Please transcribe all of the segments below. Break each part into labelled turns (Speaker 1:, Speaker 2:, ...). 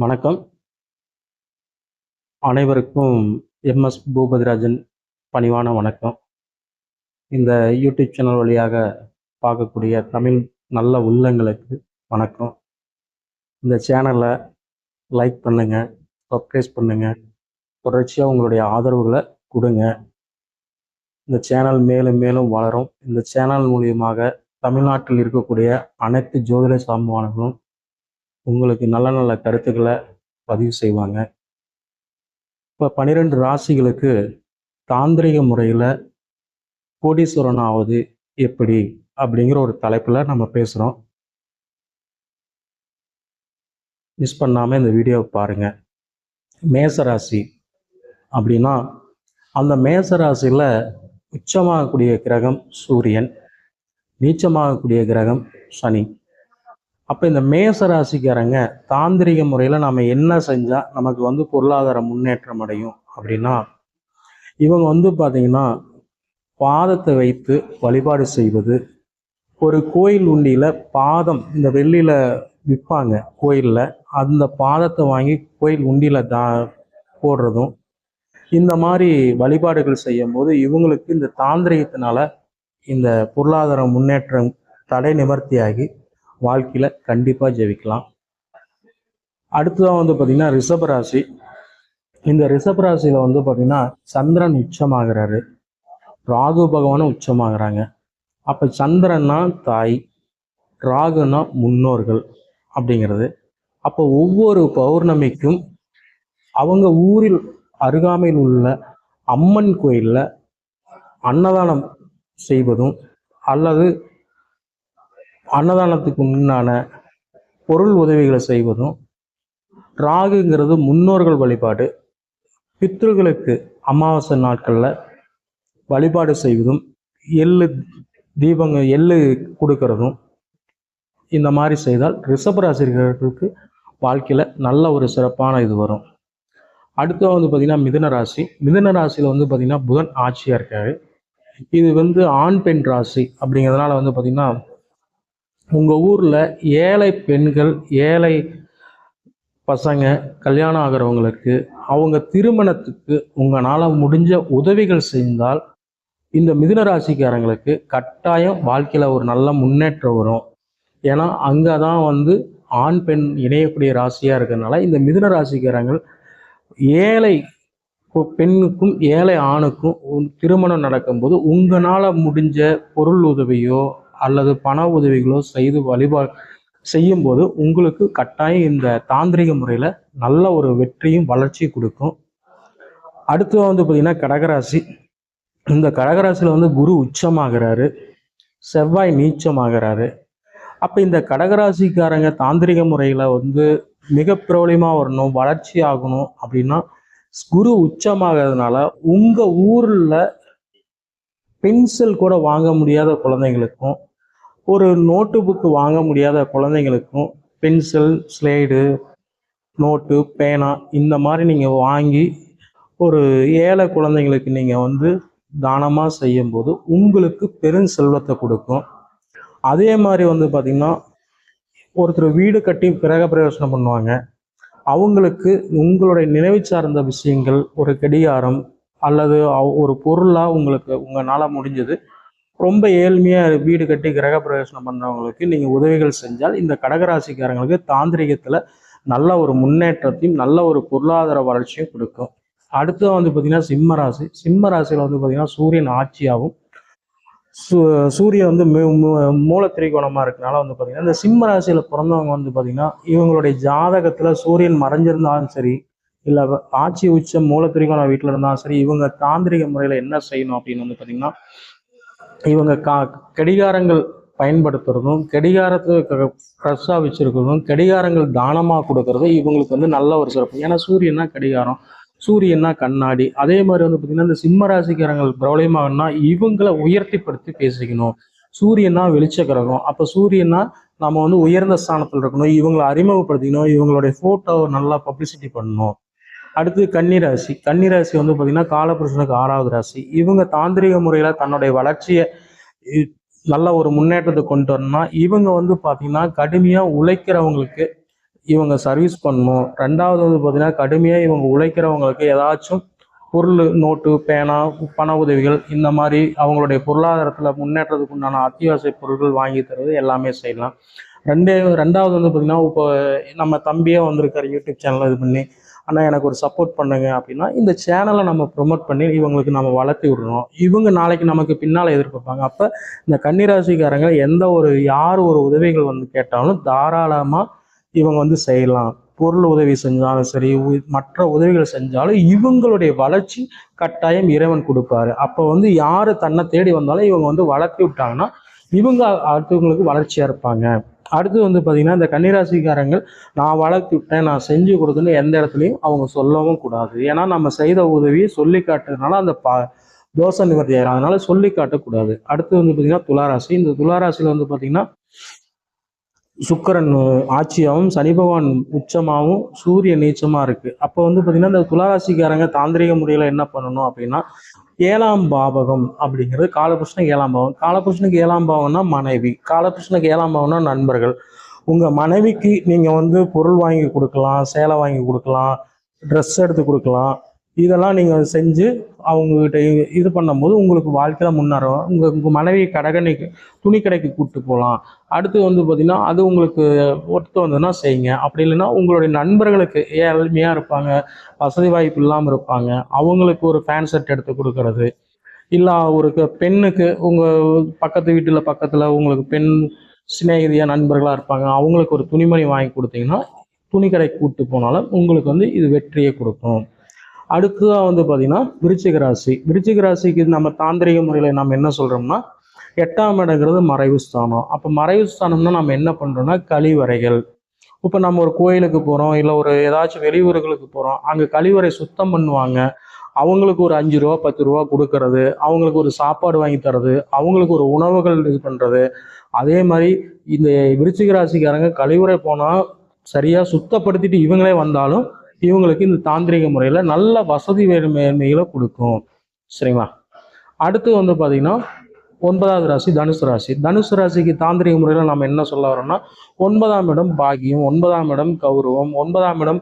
Speaker 1: வணக்கம். அனைவருக்கும் எம்எஸ் பூபதிராஜன் பணிவான வணக்கம். இந்த யூடியூப் சேனல் வழியாக பார்க்கக்கூடிய தமிழ் நல்ல உள்ளங்களுக்கு வணக்கம். இந்த சேனலை லைக் பண்ணுங்க, சப்ஸ்கிரைப் பண்ணுங்க, தொடர்ச்சியாக உங்களுடைய ஆதரவுகளை கொடுங்க. இந்த சேனல் மேலும் மேலும் வளரும். இந்த சேனல் மூலியமாக தமிழ்நாட்டில் இருக்கக்கூடிய அனைத்து ஜோதிட சார்பானவர்களும் உங்களுக்கு நல்ல நல்ல கருத்துக்களை பதிவு செய்வாங்க. இப்போ 12 ராசிகளுக்கு தாந்திரிக முறையில் கோடீஸ்வரன் ஆவது எப்படி அப்படிங்கிற ஒரு தலைப்பில் நம்ம பேசுகிறோம். மிஸ் பண்ணாமல் இந்த வீடியோவை பாருங்கள். மேசராசி அப்படின்னா அந்த மேசராசியில் உச்சமாகக்கூடிய கிரகம் சூரியன், நீச்சமாகக்கூடிய கிரகம் சனி. அப்போ இந்த மேசராசிக்காரங்க தாந்திரிக முறையில் நம்ம என்ன செஞ்சால் நமக்கு பொருளாதார முன்னேற்றம் அடையும் அப்படின்னா, இவங்க பார்த்தீங்கன்னா பாதத்தை வைத்து வழிபாடு செய்வது, ஒரு கோயில் உண்டியில் பாதம் இந்த வெள்ளியில் விற்பாங்க கோயிலில், அந்த பாதத்தை வாங்கி கோயில் உண்டியில் போடுறதும், இந்த மாதிரி வழிபாடுகள் செய்யும் போது இவங்களுக்கு இந்த தாந்திரிகத்தினால இந்த பொருளாதார முன்னேற்றம் தடை நிவர்த்தியாகி வாழ்க்கையில் கண்டிப்பாக ஜெயிக்கலாம். அடுத்ததான் பார்த்தீங்கன்னா ரிஷபராசி. இந்த ரிஷபராசியில் பார்த்தீங்கன்னா சந்திரன் உச்சமாகிறாரு, ராகு பகவானும் உச்சமாகறாங்க. அப்போ சந்திரன்னா தாய், ராகுனா முன்னோர்கள் அப்படிங்கிறது. அப்போ ஒவ்வொரு பௌர்ணமிக்கும் அவங்க ஊரில் அருகாமையில் உள்ள அம்மன் கோயிலில் அன்னதானம் செய்வதும், அல்லது அன்னதானத்துக்கு முன்னான பொருள் உதவிகளை செய்வதும், ராகுங்கிறது முன்னோர்கள் வழிபாடு, பித்ருகளுக்கு அமாவாசை நாட்களில் வழிபாடு செய்வதும், எள்ளு கொடுக்கறதும், இந்த மாதிரி செய்தால் ரிஷபராசிரியர்களுக்கு வாழ்க்கையில் நல்ல ஒரு சிறப்பான இது வரும். அடுத்து பார்த்தீங்கன்னா மிதுன ராசி. மிதுன ராசியில் பார்த்தீங்கன்னா புதன் ஆட்சியாக இருக்காரு. இது ஆண் பெண் ராசி அப்படிங்கிறதுனால பார்த்தீங்கன்னா உங்கள் ஊரில் ஏழை பெண்கள், ஏழை பசங்க கல்யாணம் ஆகிறவங்களுக்கு அவங்க திருமணத்துக்கு உங்களால் முடிஞ்ச உதவிகள் செய்தால் இந்த மிதுன ராசிக்காரங்களுக்கு கட்டாயம் வாழ்க்கையில் ஒரு நல்ல முன்னேற்றம் வரும். ஏன்னா அங்கே தான் ஆண் பெண் இணையக்கூடிய ராசியாக இருக்கிறதுனால இந்த மிதுன ராசிக்காரங்கள் ஏழை பெண்ணுக்கும் ஏழை ஆணுக்கும் திருமணம் நடக்கும்போது உங்களால் முடிஞ்ச பொருள் உதவியோ அல்லது பண உதவிகளோ செய்து வழிபாடு செய்யும்போது உங்களுக்கு கட்டாயம் இந்த தாந்திரிக முறையில் நல்ல ஒரு வெற்றியும் வளர்ச்சியும் கொடுக்கும். அடுத்து பார்த்தீங்கன்னா கடகராசி. இந்த கடகராசியில் குரு உச்சமாகிறாரு, செவ்வாய் நீச்சமாகிறாரு. அப்போ இந்த கடகராசிக்காரங்க தாந்திரிக முறையில் மிக பிரபலமாக வரணும், வளர்ச்சி ஆகணும் அப்படின்னா குரு உச்சமாகிறதுனால உங்கள் ஊரில் பென்சில் கூட வாங்க முடியாத குழந்தைங்களுக்கும், ஒரு நோட்டு புக்கு வாங்க முடியாத குழந்தைங்களுக்கும் பென்சில், ஸ்லேடு, நோட்டு, பேனா இந்த மாதிரி நீங்கள் வாங்கி ஒரு ஏழை குழந்தைங்களுக்கு நீங்கள் தானமாக செய்யும்போது உங்களுக்கு பெரும் செல்வத்தை கொடுக்கும். அதே மாதிரி பார்த்திங்கன்னா ஒருத்தர் வீடு கட்டி கிரக பிரவேசனம் பண்ணுவாங்க. அவங்களுக்கு உங்களுடைய நினைவு சார்ந்த விஷயங்கள், ஒரு கடிகாரம் அல்லது ஒரு பொருளாக உங்களால் முடிஞ்சது ரொம்ப ஏழ்மையாக வீடு கட்டி கிரக பிரவேசனம் பண்ணுறவங்களுக்கு நீங்கள் உதவிகள் செஞ்சால் இந்த கடகராசிக்காரங்களுக்கு தாந்திரிகத்தில் நல்ல ஒரு முன்னேற்றத்தையும் நல்ல ஒரு பொருளாதார வளர்ச்சியும் கொடுக்கும். அடுத்து பார்த்தீங்கன்னா சிம்மராசி. சிம்மராசியில் பார்த்தீங்கன்னா சூரியன் ஆட்சியாகவும் சூரியன் மூலத்திரிகோணமாக இருக்கனால பார்த்தீங்கன்னா இந்த சிம்ம ராசியில் பிறந்தவங்க பார்த்தீங்கன்னா இவங்களுடைய ஜாதகத்தில் சூரியன் மறைஞ்சிருந்தாலும் சரி, இல்லை ஆட்சி உச்சம் மூலத்திரிகோண வீட்டில் இருந்தாலும் சரி, இவங்க தாந்திரிக முறையில் என்ன செய்யணும் அப்படின்னு பார்த்தீங்கன்னா இவங்க கடிகாரங்கள் பயன்படுத்துறதும், கடிகாரத்தை ஃப்ரெஷ்ஷாக வச்சிருக்கிறதும், கடிகாரங்கள் தானமாக கொடுக்கறதும் இவங்களுக்கு நல்ல ஒரு சிறப்பு. ஏன்னா சூரியன்னா கடிகாரம், சூரியன்னா கண்ணாடி. அதே மாதிரி பார்த்தீங்கன்னா இந்த சிம்ம ராசிக்காரங்கள் பிரபலமாகனா இவங்களை உயர்த்திப்படுத்தி பேசிக்கணும். சூரியன்னா வெளிச்ச கிரகம். அப்போ சூரியன்னா நம்ம உயர்ந்த ஸ்தானத்தில் இருக்கணும், இவங்களை அறிமுகப்படுத்திக்கணும், இவங்களுடைய ஃபோட்டோவை நல்லா பப்ளிசிட்டி பண்ணணும். அடுத்து கன்னிராசி. கன்னிராசி பார்த்தீங்கன்னா காலபுருஷனுக்கு 6வது ராசி. இவங்க தாந்திரிக முறையில் தன்னுடைய வளர்ச்சியை நல்ல ஒரு முன்னேற்றத்தை கொண்டு வரணும்னா இவங்க பார்த்தீங்கன்னா கடுமையாக உழைக்கிறவங்களுக்கு இவங்க சர்வீஸ் பண்ணணும். ரெண்டாவது வந்து பார்த்தீங்கன்னா கடுமையாக இவங்க உழைக்கிறவங்களுக்கு ஏதாச்சும் பொருள், நோட்டு, பேனா, பண உதவிகள் இந்த மாதிரி அவங்களுடைய பொருளாதாரத்தில் முன்னேற்றத்துக்கு உண்டான அத்தியாவசிய பொருட்கள் வாங்கி தருவது எல்லாமே செய்யலாம். ரெண்டாவது வந்து பார்த்தீங்கன்னா இப்போ நம்ம தம்பியே வந்திருக்காரு யூடியூப் சேனலில் இது பண்ணி, அண்ணா எனக்கு ஒரு சப்போர்ட் பண்ணுங்க அப்படின்னா இந்த சேனலை நம்ம ப்ரொமோட் பண்ணி இவங்களுக்கு நம்ம வளர்த்தி விடணும். இவங்க நாளைக்கு நமக்கு பின்னால் எதிர்பார்ப்பாங்க. அப்போ இந்த கன்னிராசிக்காரங்க யார் ஒரு உதவிகள் வந்து கேட்டாலும் தாராளமாக இவங்க வந்து செய்யலாம். பொருள் உதவி செஞ்சாலும் சரி, மற்ற உதவிகள் செஞ்சாலும் இவங்களுடைய வளர்ச்சி கட்டாயம் இறைவன் கொடுப்பாரு. அப்போ வந்து யாரு தன்னை தேடி வந்தாலும் இவங்க வந்து வளர்த்தி விட்டாங்கன்னா இவங்க அடுத்தவங்களுக்கு வளர்ச்சியா இருப்பாங்க. அடுத்து வந்து பார்த்தீங்கன்னா இந்த கன்னிராசிக்காரங்கள் நான் வளர்த்து விட்டேன், நான் செஞ்சு கொடுத்தேன்னு எந்த இடத்துலையும் அவங்க சொல்லவும் கூடாது. ஏன்னா நம்ம செய்த உதவியை சொல்லி காட்டுறதுனால அந்த தோஷ நிவர்த்தி ஆயிரும். அதனால சொல்லி காட்டக்கூடாது. அடுத்து வந்து பார்த்தீங்கன்னா துளாராசி. இந்த துளாராசியில் வந்து பார்த்தீங்கன்னா சுக்கிரன் ஆட்சியாகவும் சனி பகவான் உச்சமாகவும் சூரிய நீச்சமா இருக்கு. அப்போ வந்து பார்த்தீங்கன்னா இந்த துளாராசிக்காரங்க தாந்திரிக முறையில் என்ன பண்ணணும் அப்படின்னா, ஏழாம் பாவகம் அப்படிங்கிறது காலபுருஷனுக்கு ஏழாம் பாவம். காலபுருஷனுக்கு ஏழாம் பாவம்னா மனைவி, காலபுருஷனுக்கு ஏழாம் பாவம்னா நண்பர்கள். உங்க மனைவிக்கு நீங்க வந்து பொருள் வாங்கி கொடுக்கலாம், சேலை வாங்கி கொடுக்கலாம், ட்ரெஸ் எடுத்து கொடுக்கலாம். இதெல்லாம் நீங்க செஞ்சு அவங்ககிட்ட இது பண்ணும்போது உங்களுக்கு வாழ்க்கையில முன்னேறும். உங்க மனைவி துணி கடைக்கு கூப்பிட்டு போகலாம். அடுத்து வந்து பார்த்தீங்கன்னா அது உங்களுக்கு ஒத்து வந்ததுன்னா செய்யுங்க. அப்படி இல்லைன்னா உங்களுடைய நண்பர்களுக்கு ஏழ்மையா இருப்பாங்க, வசதி வாய்ப்பு இல்லாமல் இருப்பாங்க, அவங்களுக்கு ஒரு ஃபேன் செட் எடுத்து கொடுக்கறது, இல்லை ஒரு பெண்ணுக்கு பக்கத்துல உங்களுக்கு பெண் சிநேகிதியா நண்பர்களா இருப்பாங்க, அவங்களுக்கு ஒரு துணிமணி வாங்கி கொடுத்தீங்கன்னா துணி கடைக்கு கூப்பிட்டு போனாலும் உங்களுக்கு வந்து இது வெற்றியை கொடுக்கும். அடுத்ததான் வந்து பார்த்தீங்கன்னா விருச்சிக ராசி. விருச்சிக ராசிக்கு நம்ம தாந்திரிக முறையில் நம்ம என்ன சொல்றோம்னா, 8ஆம் இடங்கிறது மறைவு ஸ்தானம். அப்போ மறைவு ஸ்தானம்னா நம்ம என்ன பண்றோம்னா கழிவறைகள். இப்போ நம்ம ஒரு கோயிலுக்கு போகிறோம், இல்லை ஒரு ஏதாச்சும் வெளியூர்களுக்கு போகிறோம், அங்கே கழிவறை சுத்தம் பண்ணுவாங்க. அவங்களுக்கு ஒரு 5 ரூபா 10 ரூபா கொடுக்கறது, அவங்களுக்கு ஒரு சாப்பாடு வாங்கி தர்றது, அவங்களுக்கு ஒரு உணவுகள் இது பண்ணுறது. அதே மாதிரி இந்த விருச்சிக ராசிக்காரங்க கழிவறை போனால் சரியாக சுத்தப்படுத்திட்டு இவங்களே வந்தாலும் இவங்களுக்கு இந்த தாந்திரிக முறையில் நல்ல வசதி மேன்மைகளை கொடுக்கும். சரிங்களா? அடுத்து வந்து பார்த்தீங்கன்னா 9வது ராசி தனுசு ராசி. தனுசு ராசிக்கு தாந்திரிக முறையில் நம்ம என்ன சொல்ல வரோம்னா, 9ஆம் இடம் பாக்கியம், 9ஆம் இடம் கௌரவம், 9ஆம் இடம்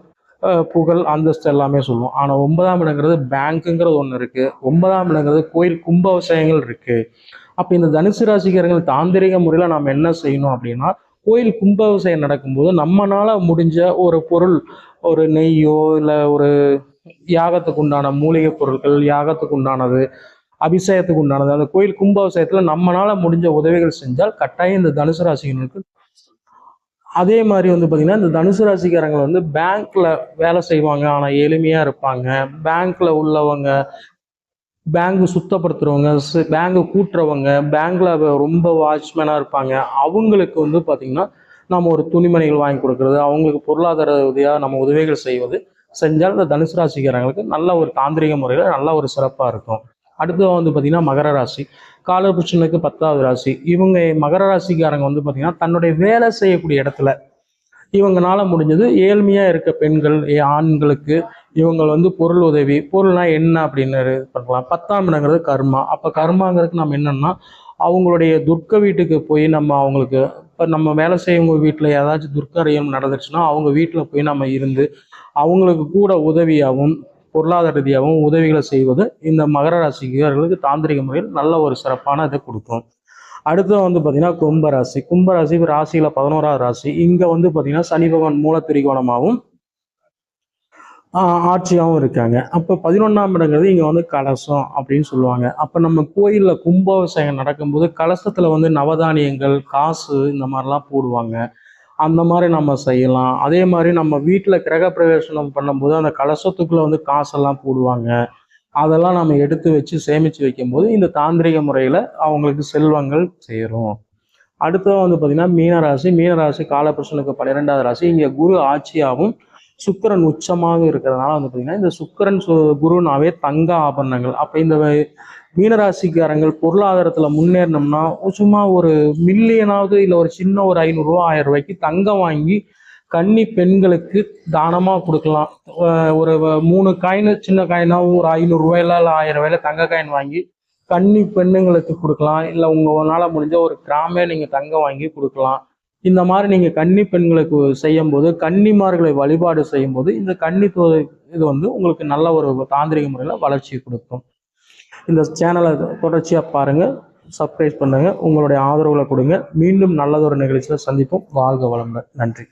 Speaker 1: புகழ், அந்தஸ்து எல்லாமே சொல்லுவோம். ஆனால் 9ஆம் இடங்கிறது பேங்க்குங்கிறது ஒன்று இருக்கு, 9ஆம் இடங்கிறது கோயில் கும்பாபிஷேகங்கள் இருக்கு. அப்போ இந்த தனுசு ராசிக்காரர்கள் தாந்திரிக முறையில் நாம் என்ன செய்யணும் அப்படின்னா, கோயில் கும்பாபிஷேகம் நடக்கும்போது நம்மளால முடிஞ்ச ஒரு பொருள், ஒரு நெய்யோ இல்லை ஒரு யாகத்துக்கு உண்டான மூலிகை பொருட்கள், யாகத்துக்கு உண்டானது, அபிஷேகத்துக்கு உண்டானது, அந்த கோயில் கும்பாபிஷேகத்துல நம்மளால முடிஞ்ச உதவிகள் செஞ்சால் கட்டாயம் இந்த தனுசு ராசிகளுக்கு. அதே மாதிரி வந்து பார்த்தீங்கன்னா இந்த தனுசு ராசிக்காரங்க வந்து பேங்க்ல வேலை செய்வாங்க, ஆனால் எளிமையா இருப்பாங்க. பேங்க்ல உள்ளவங்க, பேங்க் சுத்தப்படுத்துறவங்க, பேங்க் கூட்டுறவங்க, பேங்க்ல ரொம்ப வாட்ச்மேனா இருப்பாங்க. அவங்களுக்கு வந்து பார்த்தீங்கன்னா நம்ம ஒரு துணிமணிகள் வாங்கி கொடுக்கறது, அவங்களுக்கு பொருளாதார உதவியாக நம்ம உதவிகள் செஞ்சால் இந்த தனுசு ராசிக்காரங்களுக்கு நல்ல ஒரு தாந்திரிக முறையில் நல்ல ஒரு சிறப்பாக இருக்கும். அடுத்து வந்து பார்த்தீங்கன்னா மகர ராசி. காலபுருஷனுக்கு 10வது ராசி. இவங்க மகர ராசிக்காரங்க வந்து பார்த்தீங்கன்னா தன்னுடைய வேலை செய்யக்கூடிய இடத்துல இவங்களால முடிஞ்சது ஏழ்மையாக இருக்க பெண்கள், ஆண்களுக்கு இவங்க வந்து பொருள் உதவி, பொருள்னா என்ன அப்படின்னு பண்ணலாம். 10ஆம் இடங்கிறது கர்மா. அப்போ கர்மாங்கிறதுக்கு நம்ம என்னன்னா, அவங்களுடைய துர்க்க வீட்டுக்கு போய் நம்ம அவங்களுக்கு, இப்போ நம்ம வேலை செய்யவங்க வீட்டில் ஏதாச்சும் துர்க்கரியம் நடந்துச்சுன்னா அவங்க வீட்டில் போய் நம்ம இருந்து அவங்களுக்கு கூட உதவியாகவும் பொருளாதார ரீதியாகவும் உதவிகளை செய்வது இந்த மகர ராசிக்காரர்களுக்கு தாந்திரிக முறையில் நல்ல ஒரு சிறப்பான இதை கொடுக்கும். அடுத்து வந்து பார்த்தீங்கன்னா கும்பராசி. கும்பராசி ராசியில் 11வது ராசி. இங்கே வந்து பார்த்தீங்கன்னா சனி பகவான் மூல திரிகோணமாகவும் ஆட்சியாகவும் இருக்காங்க. அப்போ 11ஆம் இடங்கிறது இங்கே வந்து கலசம் அப்படின்னு சொல்லுவாங்க. அப்போ நம்ம கோயிலில் கும்பாபிஷேகம் நடக்கும்போது கலசத்தில் வந்து நவதானியங்கள், காசு இந்த மாதிரிலாம் போடுவாங்க. அந்த மாதிரி நம்ம செய்யலாம். அதே மாதிரி நம்ம வீட்டில் கிரக பிரவேசனம் பண்ணும்போது அந்த கலசத்துக்குள்ளே வந்து காசெல்லாம் போடுவாங்க. அதெல்லாம் நம்ம எடுத்து வச்சு சேமித்து வைக்கும்போது இந்த தாந்திரிக முறையில் அவங்களுக்கு செல்வங்கள் சேரும். அடுத்தது வந்து பார்த்தீங்கன்னா மீனராசி. மீனராசி காலபுருஷனுக்கு 12வது ராசி. இங்கே குரு ஆட்சியாகவும் சுக்கிரன் உச்சமாக இருக்கிறதுனால வந்து பார்த்தீங்கன்னா இந்த சுக்கிரன் குருனாவே தங்க ஆபரணங்கள். அப்போ இந்த மீனராசிக்காரங்கள் பொருளாதாரத்தில் முன்னேறணும்னா சும்மா ஒரு மில்லியனாவது இல்லை ஒரு சின்ன ஒரு 500 ரூபா 1000 ரூபாய்க்கு தங்கம் வாங்கி கன்னி பெண்களுக்கு தானமாக கொடுக்கலாம். ஒரு 3 காயின், சின்ன காயினா ஒரு 500 ரூபாயில இல்லை 1000 ரூபாயில தங்க காயின் வாங்கி கன்னி பெண்ணுங்களுக்கு கொடுக்கலாம். இல்லை உங்களால் முடிஞ்ச ஒரு கிராமே நீங்கள் தங்கம் வாங்கி கொடுக்கலாம். இந்த மாதிரி நீங்கள் கன்னி பெண்களுக்கு செய்யும்போது, கன்னிமார்களை வழிபாடு செய்யும்போது இந்த இது வந்து உங்களுக்கு நல்ல ஒரு தாந்திரிக முறையில் வளர்ச்சி கொடுக்கும். இந்த சேனலை தொடர்ச்சியாக பாருங்கள், சப்ஸ்கிரைப் பண்ணுங்கள், உங்களுடைய ஆதரவுகளை கொடுங்க. மீண்டும் நல்லதொரு நிகழ்ச்சியில் சந்திப்போம். வாழ்க வளமுடன். நன்றி.